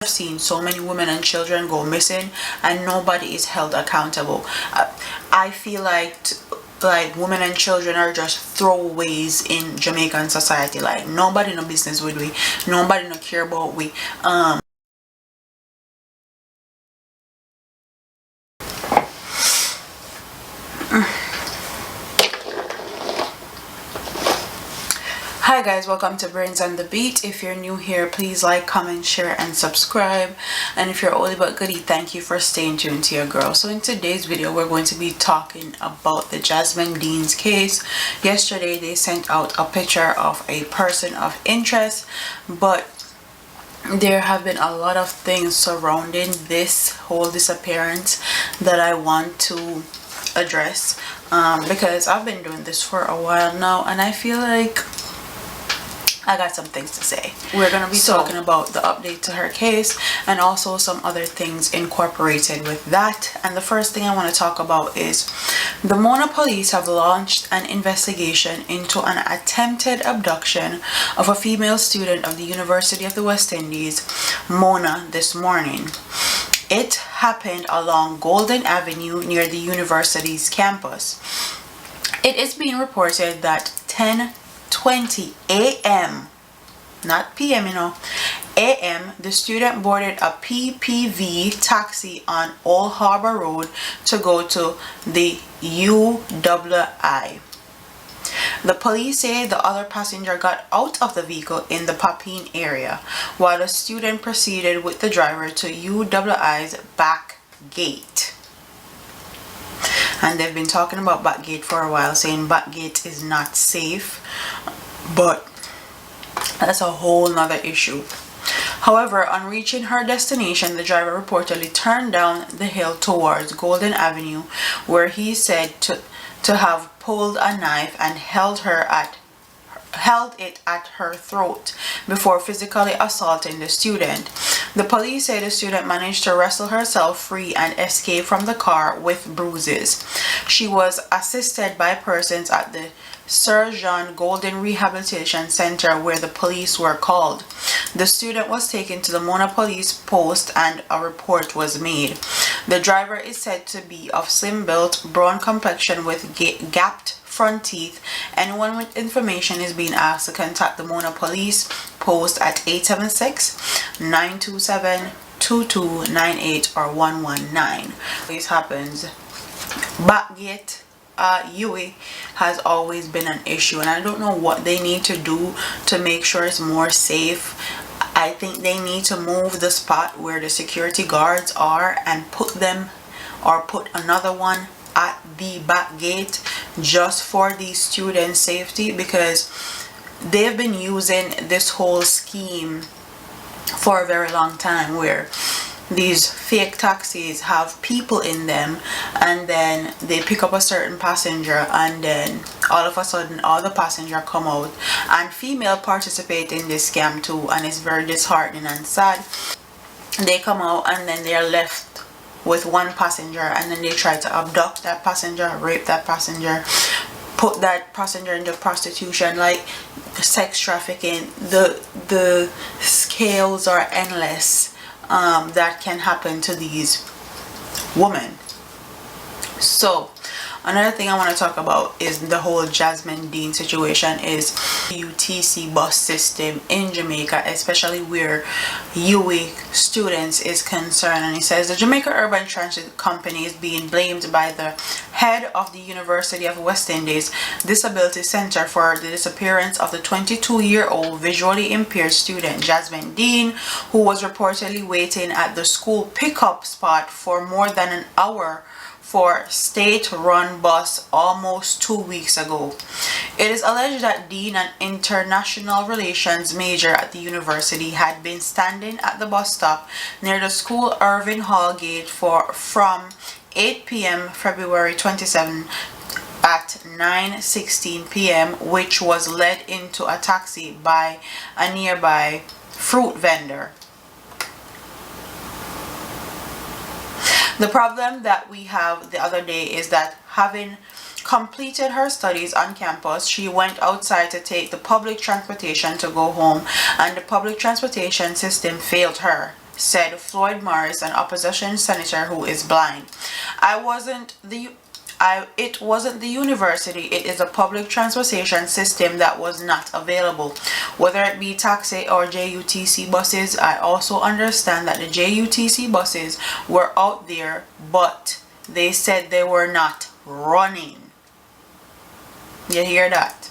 I've seen so many women and children go missing and nobody is held accountable. I feel like women and children are just throwaways in Jamaican society. Like nobody no business with we, nobody no care about we. Hi guys, welcome to Brains and the Beat. If you're new here, please like, comment, share, and subscribe. And if you're oldie but goodie, thank you for staying tuned to your girl. So in today's video, we're going to be talking about the Jasmine Dean's case. Yesterday, they sent out a picture of a person of interest, but there have been a lot of things surrounding this whole disappearance that I want to address because I've been doing this for a while now, and I feel like I got some things to say. We're going to be talking about the update to her case and also some other things incorporated with that. And the first thing I want to talk about is the Mona police have launched an investigation into an attempted abduction of a female student of the University of the West Indies, Mona, this morning. It happened along Golden Avenue near the university's campus. It is being reported that 10:20 a.m. not p.m. a.m. the student boarded a PPV taxi on Old Harbor Road to go to the UWI. The police say the other passenger got out of the vehicle in the Papine area while the student proceeded with the driver to UWI's back gate. And they've been talking about backgate for a while, saying backgate is not safe, but that's a whole nother issue. However, on reaching her destination, the driver reportedly turned down the hill towards Golden Avenue, where he said to have pulled a knife and held it at her throat before physically assaulting the student. The police say the student managed to wrestle herself free and escape from the car with bruises. She was assisted by persons at the Sir John Golden Rehabilitation Center where the police were called. The student was taken to the Mona police post and a report was made. The driver is said to be of slim build, brown complexion with gapped front teeth. Anyone with information is being asked to contact the Mona police post at 876-927-2298 or 119. This happens. Backgate UWI has always been an issue, and I don't know what they need to do to make sure it's more safe. I think they need to move the spot where the security guards are and put another one at the back gate just for the student safety, because they've been using this whole scheme for a very long time where these fake taxis have people in them and then they pick up a certain passenger and then all of a sudden all the passengers come out, and female participate in this scam too, and it's very disheartening and sad. They come out and then they are left with one passenger, and then they try to abduct that passenger, rape that passenger, put that passenger into prostitution, like sex trafficking. The scales are endless that can happen to these women. So another thing I want to talk about is the whole Jasmine Dean situation is UTC bus system in Jamaica, especially where UWI students is concerned. And it says the Jamaica Urban Transit Company is being blamed by the head of the University of West Indies Disability Center for the disappearance of the 22-year-old visually impaired student Jasmine Dean, who was reportedly waiting at the school pickup spot for more than an hour for state-run bus almost 2 weeks ago. It is alleged that Dean, an international relations major at the university, had been standing at the bus stop near the school Irving Hall gate from 8 p.m. February 27 at 9:16 p.m., which was led into a taxi by a nearby fruit vendor. The problem that we have the other day is that having completed her studies on campus, she went outside to take the public transportation to go home, and the public transportation system failed her. said Floyd Morris, an opposition senator who is blind. It wasn't the university, it is a public transportation system that was not available, whether it be taxi or JUTC buses. I also understand that the JUTC buses were out there, but they said they were not running. You hear that?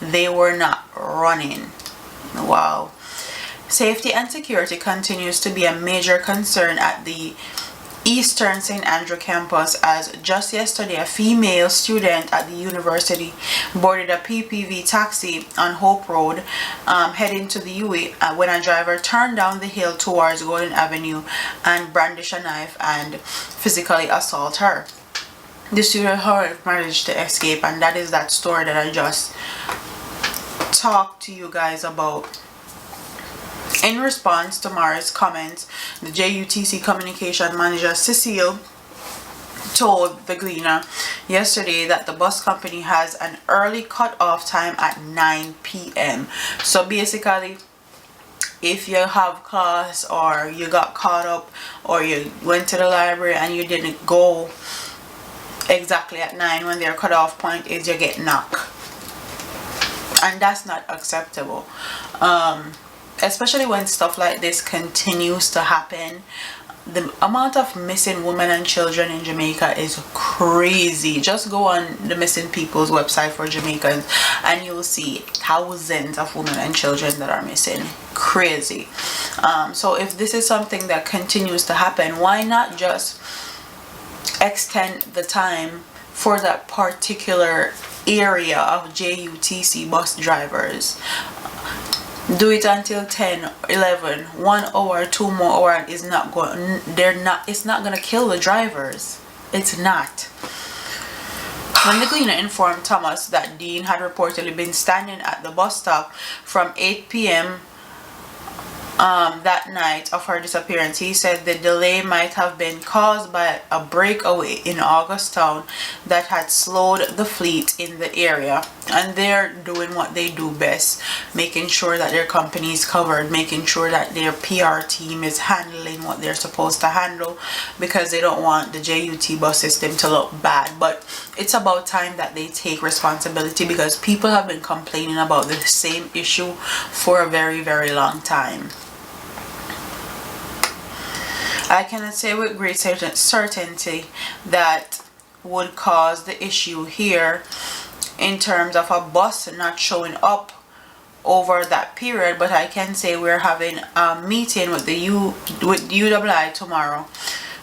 They were not running. Wow. Safety and security continues to be a major concern at the Eastern St. Andrew campus, as just yesterday a female student at the university boarded a PPV taxi on Hope Road heading to the UE when a driver turned down the hill towards Golden Avenue and brandished a knife and physically assault her. The student, however, managed to escape, and that is that story that I just talked to you guys about. In response to Morris' comments, the JUTC communication manager Cecile told the Gleaner yesterday that the bus company has an early cut-off time at 9 p.m. So basically, if you have class or you got caught up or you went to the library and you didn't go exactly at 9 when their cut-off point is, you get knocked. And that's not acceptable. Especially when stuff like this continues to happen. The amount of missing women and children in Jamaica is crazy. Just go on the missing people's website for Jamaicans and you'll see thousands of women and children that are missing. Crazy. So if this is something that continues to happen, why not just extend the time for that particular area of JUTC bus drivers? Do it until 10, 11, 1 hour, 2 more hours is not going, it's not going to kill the drivers. It's not. When the Gleaner informed Thomas that Dean had reportedly been standing at the bus stop from 8 p.m. That night of her disappearance, he said the delay might have been caused by a breakaway in Augustown that had slowed the fleet in the area. And they're doing what they do best, making sure that their company is covered, making sure that their PR team is handling what they're supposed to handle, because they don't want the JUT bus system to look bad. But it's about time that they take responsibility, because people have been complaining about the same issue for a very, very long time. I cannot say with great certainty that would cause the issue here in terms of a bus not showing up over that period, but I can say we're having a meeting with the UWI tomorrow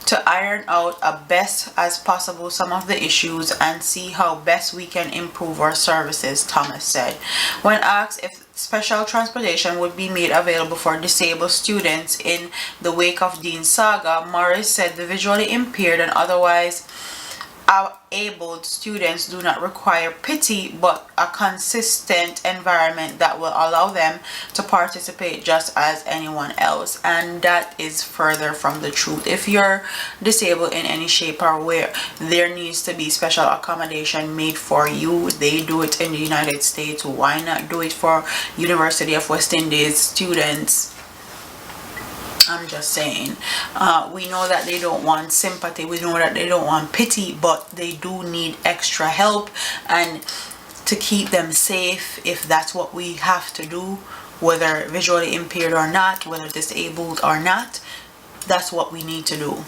to iron out as best as possible some of the issues and see how best we can improve our services, Thomas said. When asked if special transportation would be made available for disabled students in the wake of Dean's saga, Morris said the visually impaired and otherwise abled students do not require pity, but a consistent environment that will allow them to participate just as anyone else. And that is further from the truth. If you're disabled in any shape or way, there needs to be special accommodation made for you. They do it in the United States. Why not do it for University of West Indies students? I'm just saying. We know that they don't want sympathy, we know that they don't want pity, but they do need extra help, and to keep them safe, if that's what we have to do, whether visually impaired or not, whether disabled or not, that's what we need to do.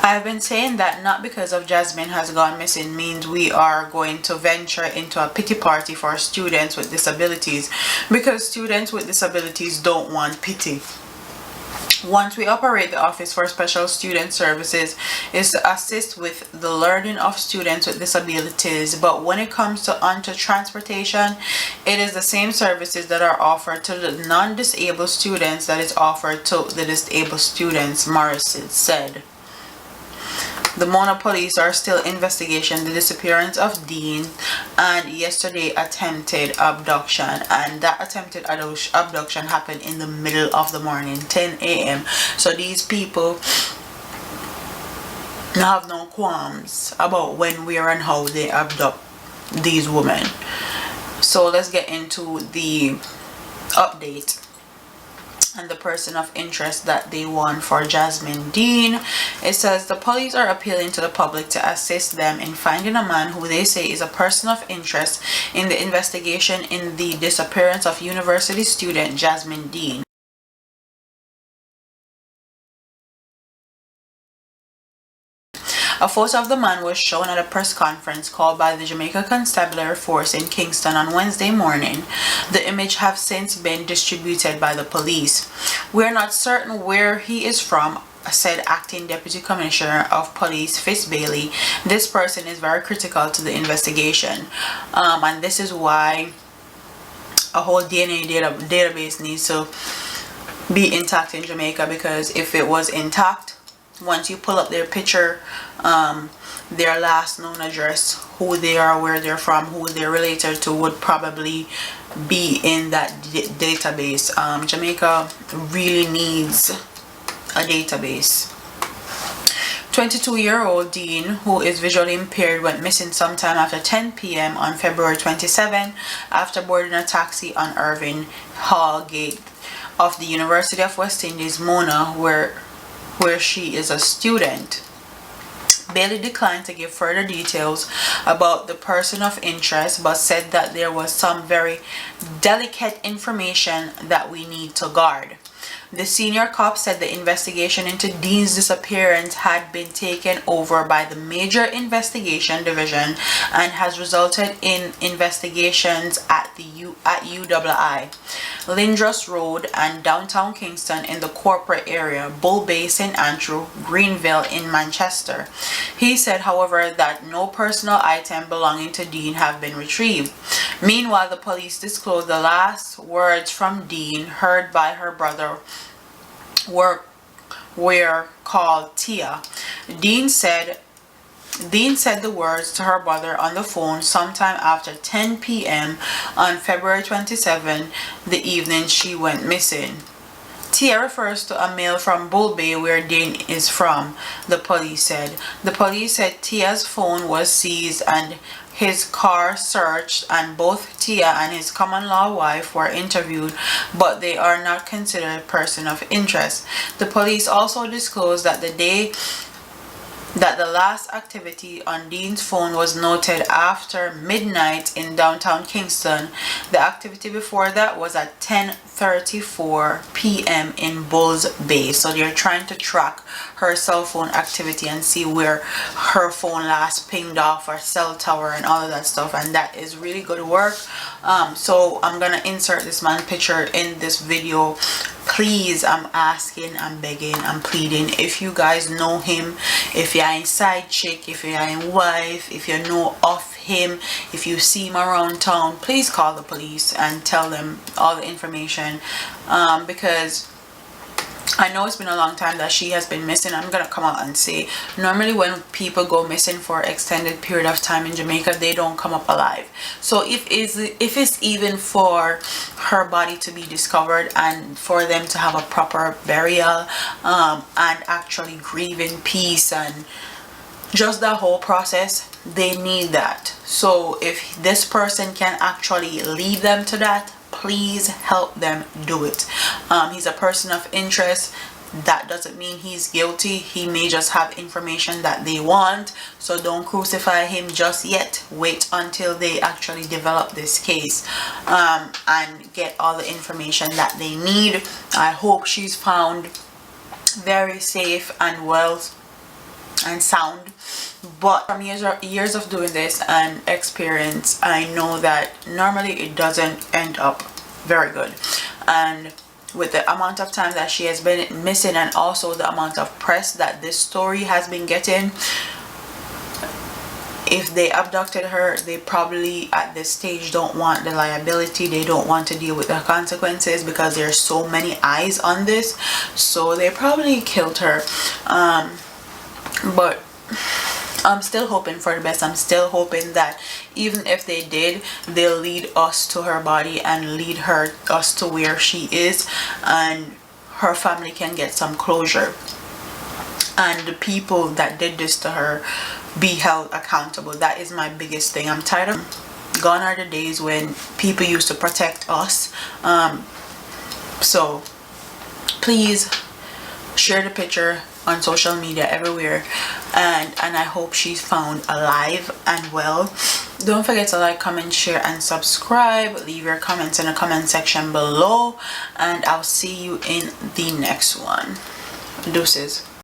I've been saying that not because of Jasmine has gone missing means we are going to venture into a pity party for students with disabilities, because students with disabilities don't want pity. Once we operate the Office for Special Student Services is to assist with the learning of students with disabilities, but when it comes to onto transportation, it is the same services that are offered to the non-disabled students that is offered to the disabled students, Morris said. The Mona police are still investigating the disappearance of Dean and yesterday attempted abduction, and that attempted abduction happened in the middle of the morning, 10 a.m. So these people have no qualms about when, where and how they abduct these women. So let's get into the update and the person of interest that they want for Jasmine Dean. It says the police are appealing to the public to assist them in finding a man who they say is a person of interest in the investigation in the disappearance of university student Jasmine Dean. A photo of the man was shown at a press conference called by the Jamaica Constabulary Force in Kingston on Wednesday morning. The image have since been distributed by the police. "We are not certain where he is from," said Acting Deputy Commissioner of Police Fitz Bailey. "This person is very critical to the investigation." And this is why a whole DNA database needs to be intact in Jamaica, because if it was intact, once you pull up their picture, their last known address, who they are, where they're from, who they're related to, would probably be in that database. Jamaica really needs a database. 22-year-old Dean, who is visually impaired, went missing sometime after 10 p.m. on February 27 after boarding a taxi on Irving Hall Gate of the University of West Indies, Mona, where she is a student. Bailey declined to give further details about the person of interest, but said that there was some very delicate information that we need to guard. The senior cop said the investigation into Dean's disappearance had been taken over by the Major Investigation Division and has resulted in investigations at UII, Lindros Road and downtown Kingston in the corporate area, Bull Bay, St. Andrew, Greenville in Manchester. He said, however, that no personal item belonging to Dean have been retrieved. Meanwhile, the police disclosed the last words from Dean heard by her brother were called Tia. Dean said the words to her brother on the phone sometime after 10 p.m. on February 27, the evening she went missing. Tia refers to a male from Bull Bay, where Dean is from, the police said. The police said Tia's phone was seized and his car searched, and both Tia and his common-law wife were interviewed, but they are not considered person of interest. The police also disclosed that the last activity on Dean's phone was noted after midnight in downtown Kingston. The activity before that was at 10:34 p.m. in Bulls Bay. So they're trying to track her cell phone activity and see where her phone last pinged off her cell tower and all of that stuff, and that is really good work. So I'm gonna insert this man's picture in this video. Please, I'm asking, I'm begging, I'm pleading, if you guys know him, if you're in side chick, if you're in wife, if you know of him, if you see him around town, please call the police and tell them all the information, because I know it's been a long time that she has been missing. I'm gonna come out and say, normally when people go missing for an extended period of time in Jamaica, they don't come up alive. So if it's even for her body to be discovered and for them to have a proper burial, and actually grieve in peace, and just that whole process, they need that. So if this person can actually lead them to that, please help them do it. He's a person of interest. That doesn't mean he's guilty. He may just have information that they want, so don't crucify him just yet. Wait until they actually develop this case, and get all the information that they need. I hope she's found very safe and well and sound, but from years of doing this and experience, I know that normally it doesn't end up very good. And with the amount of time that she has been missing, and also the amount of press that this story has been getting, if they abducted her, they probably at this stage don't want the liability. They don't want to deal with the consequences, because there's so many eyes on this, so they probably killed her. But I'm still hoping for the best. I'm still hoping that even if they did, they'll lead us to her body and lead us to where she is, and her family can get some closure, and the people that did this to her be held accountable. That is my biggest thing. I'm tired of, gone are the days when people used to protect us. So please share the picture on social media everywhere, and I hope she's found alive and well. Don't forget to like, comment, share, and subscribe. Leave your comments in the comment section below, and I'll see you in the next one. Deuces.